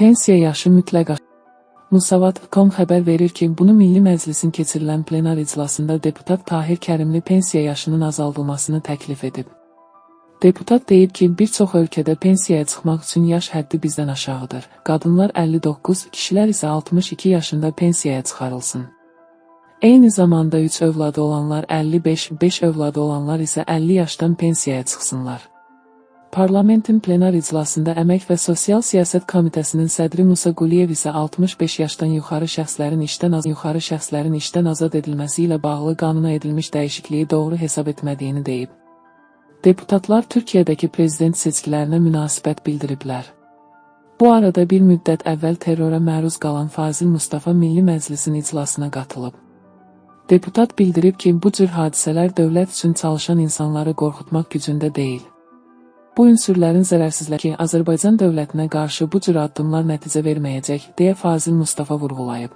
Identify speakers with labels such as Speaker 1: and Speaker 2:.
Speaker 1: Pensiya yaşı mütləq Musavat.com xəbər verir ki, bunu Milli Məclisin keçirilən plenar iclasında deputat Tahir Kərimli pensiya yaşının azaldılmasını təklif edib. Deputat deyib ki, bir çox ölkədə pensiyaya çıxmaq üçün yaş həddi bizdən aşağıdır. Qadınlar 59, kişilər isə 62 yaşında pensiyaya çıxarılsın. Eyni zamanda 3 övladı olanlar 55, 5 övladı olanlar isə 50 yaşdan pensiyaya çıxsınlar. Parlamentin plenar iclasında Əmək və Sosial Siyasət Komitəsinin sədri Musa Quliyev isə 65 yaşdan yuxarı şəxslərin işdən azad edilməsi ilə bağlı qanuna edilmiş dəyişikliyi doğru hesab etmədiyini deyib. Deputatlar Türkiyədəki prezident seçkilərinə münasibət bildiriblər. Bu arada bir müddət əvvəl terrora məruz qalan Fazil Mustafa Milli Məclisin iclasına qatılıb. Deputat bildirib ki, bu cür hadisələr dövlət üçün çalışan insanları qorxutmaq gücündə deyil. Bu ünsürlərin zərərsizliyi Azərbaycan dövlətinə qarşı bu cür addımlar nəticə verməyəcək, deyə Fazil Mustafa vurğulayıb.